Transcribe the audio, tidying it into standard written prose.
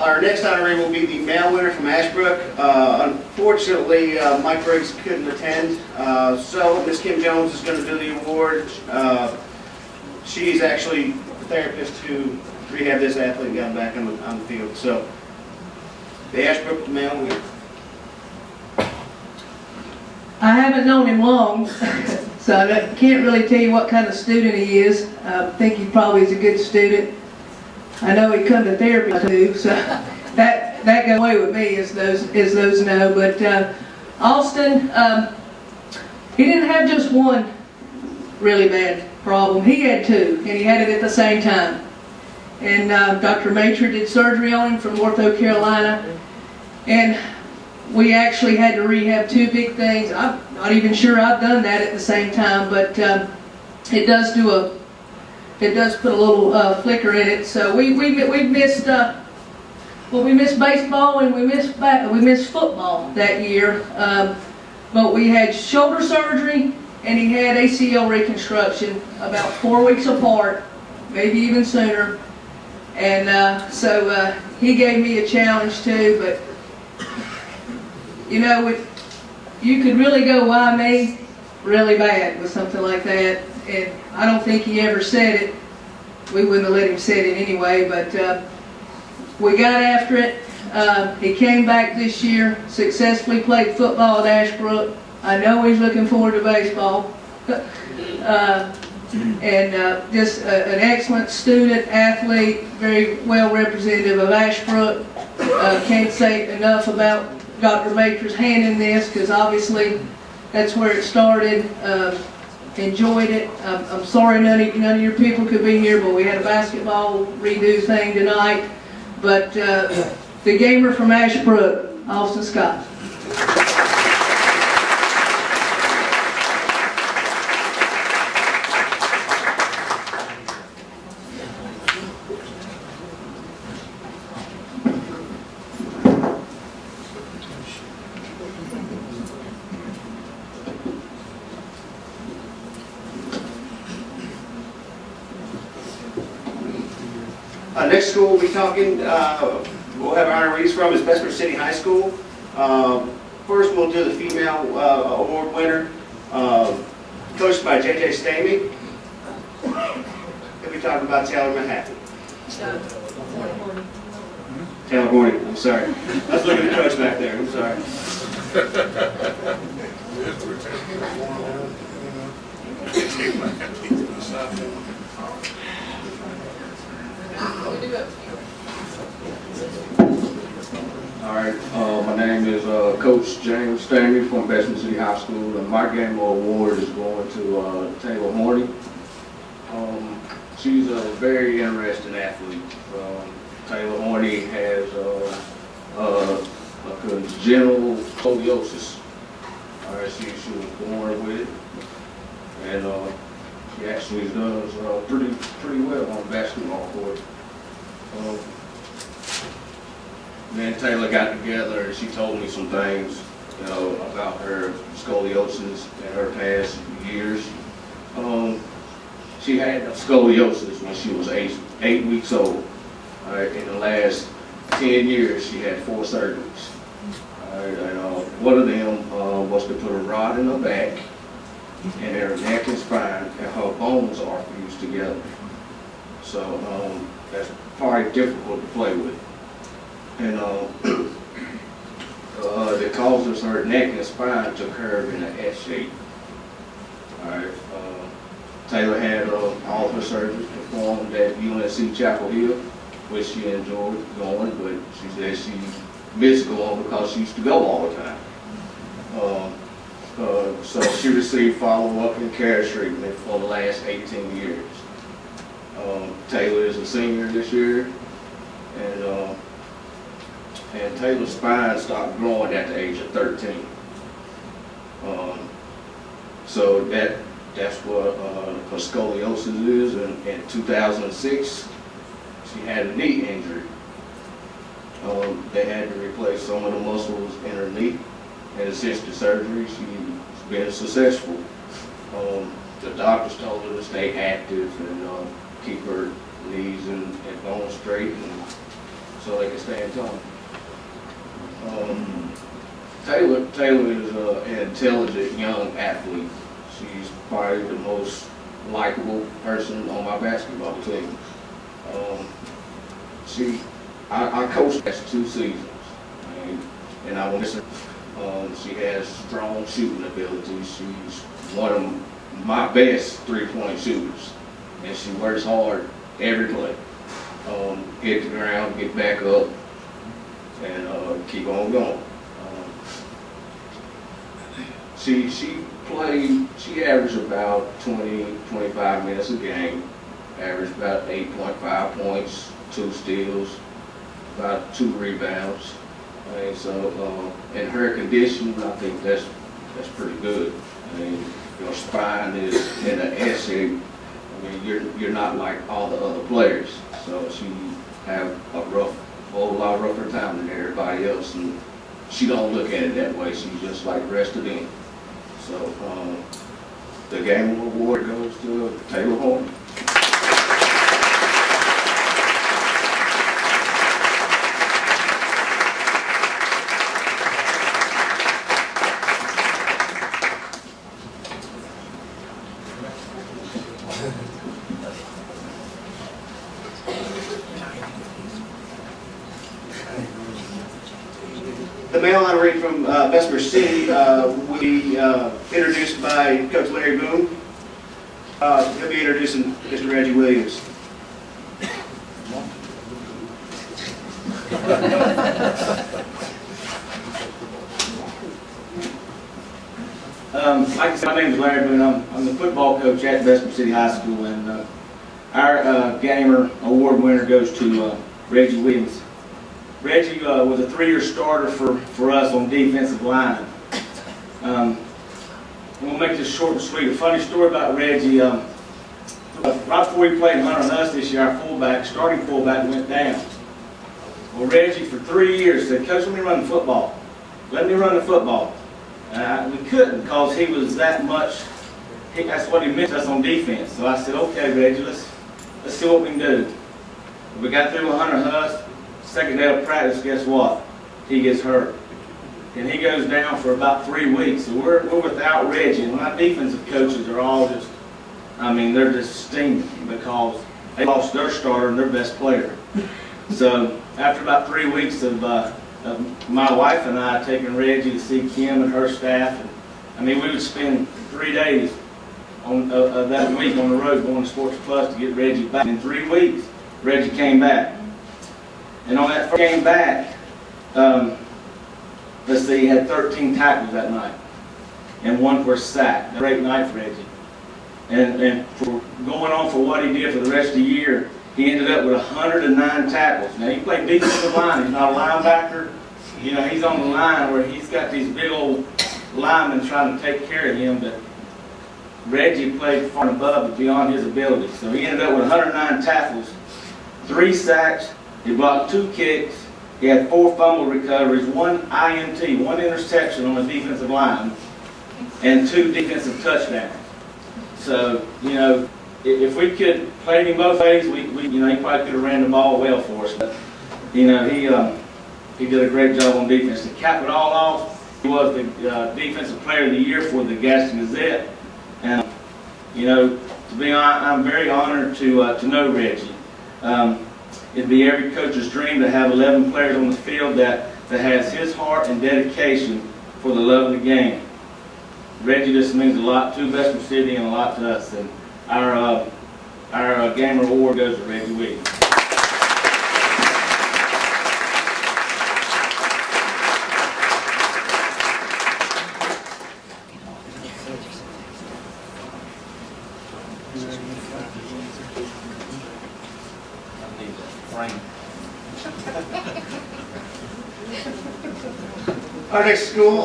Our next honoree will be the male winner from Ashbrook. Unfortunately, Mike Briggs couldn't attend, so Miss Kim Jones is going to do the award. She's actually the therapist who rehabbed this athlete and got him back on the field. So, the Ashbrook male winner. I haven't known him long, so I can't really tell you what kind of student he is. I think he probably is a good student. I know he come to therapy too, so that goes away with me, as those know. But Austin, he didn't have just one really bad problem. He had two, and he had it at the same time. And Dr. Matra did surgery on him from North Carolina, and we actually had to rehab two big things. I'm not even sure I've done that at the same time, but it does put a little flicker in it. So we missed we missed baseball and we missed football that year. But we had shoulder surgery and he had ACL reconstruction about 4 weeks apart, maybe even sooner. And so he gave me a challenge too. But you know, you could really go, why me, really bad with something like that. And I don't think he ever said it. We wouldn't have let him say it anyway, but we got after it. He came back this year, successfully played football at Ashbrook. I know he's looking forward to baseball. And just an excellent student, athlete, very well representative of Ashbrook. Can't say enough about Dr. Matra's hand in this, because obviously that's where it started. Enjoyed it. I'm sorry none of your people could be here, but we had a basketball redo thing tonight. But the gamer from Ashbrook, Austin Scott. Next school we'll be talking, we'll have our honorees from is Bessemer City High School. First we'll do the female award winner, coached by J.J. Stamey. We'll be talking about Taylor Manhattan. Taylor Horning, I'm sorry. I was looking at the coach back there, I'm sorry. Alright, my name is Coach James Stamey from Bessemer City High School, and my gamer award is going to Taylor Horning. She's a very interesting athlete. Taylor Horning has a congenital scoliosis. She was born with it, and she actually does pretty well on the basketball court. Me and Taylor got together and she told me some things, you know, about her scoliosis in her past years. She had scoliosis when she was eight weeks old. In the last 10 years, she had 4 surgeries. And one of them was to put a rod in her back, and her neck and spine, and her bones are fused together. So that's probably difficult to play with. And that causes her neck and spine to curve in an S shape. Alright, Taylor had all her surgeries performed at UNC Chapel Hill, which she enjoyed going, but she said she missed going because she used to go all the time. So she received follow-up and care treatment for the last 18 years. Taylor is a senior this year, and Taylor's spine stopped growing at the age of 13. So that's what her scoliosis is. And in 2006, she had a knee injury. They had to replace some of the muscles in her knee, and since the surgery, she's been successful. The doctors told her to stay active and keep her knees and bones straight, so they can stand tall. Taylor is an intelligent young athlete. She's probably the most likable person on my basketball team. I coached her 2 seasons, and I want to. She has strong shooting ability. She's one of my best 3-point shooters, and she works hard every play. Hit the ground, get back up, and keep on going. She averaged about 20-25 minutes a game, averaged about 8.5 points, 2 steals, about 2 rebounds. So in her condition, I think that's pretty good. I mean, your spine is in an S shape. I mean, you're not like all the other players. So she have a whole lot rougher time than everybody else, and she don't look at it that way. She's just like the rest of them. So the game award goes to Taylor Horn. The male honoree from Bessemer City will be introduced by Coach Larry Boone. He'll be introducing Mr. Reggie Williams. Like I said, my name is Larry Boone. I'm the football coach at Bessemer City High School, and our Gamer Award winner goes to Reggie Williams. Reggie was a 3-year starter for us on defensive line. We'll make this short and sweet. A funny story about Reggie. Right before he played Hunter Huss this year, our starting fullback, went down. Well, Reggie, for 3 years, said, "Coach, let me run the football. Let me run the football." We couldn't, because he was that much. That's what he missed us on defense. So I said, "Okay, Reggie, let's see what we can do." We got through with Hunter Huss. Second day of practice, guess what? He gets hurt. And he goes down for about 3 weeks. So we're without Reggie. And my defensive coaches are all just, I mean, they're just steaming because they lost their starter and their best player. So after about 3 weeks of my wife and I taking Reggie to see Kim and her staff, and I mean, we would spend 3 days on that week on the road going to Sports Plus to get Reggie back. In 3 weeks, Reggie came back. And on that first game back, let's see, he had 13 tackles that night, and 1 for a sack. Great night for Reggie. And for going on for what he did for the rest of the year, he ended up with 109 tackles. Now, he played defensive line. He's not a linebacker. You know, he's on the line where he's got these big old linemen trying to take care of him, but Reggie played far and above, but beyond his ability. So he ended up with 109 tackles, 3 sacks. He blocked 2 kicks. He had 4 fumble recoveries, 1 INT, 1 interception on the defensive line, and 2 defensive touchdowns. So, you know, if we could play him both ways, you know, he probably could have ran the ball well for us. But, you know, he did a great job on defense. To cap it all off, he was the Defensive Player of the Year for the Gaston Gazette. And, you know, to be honest, I'm very honored to know Reggie. It'd be every coach's dream to have 11 players on the field that has his heart and dedication for the love of the game. Reggie just means a lot to Bessemer City and a lot to us. And our Gamer Award goes to Reggie Williams. Our next school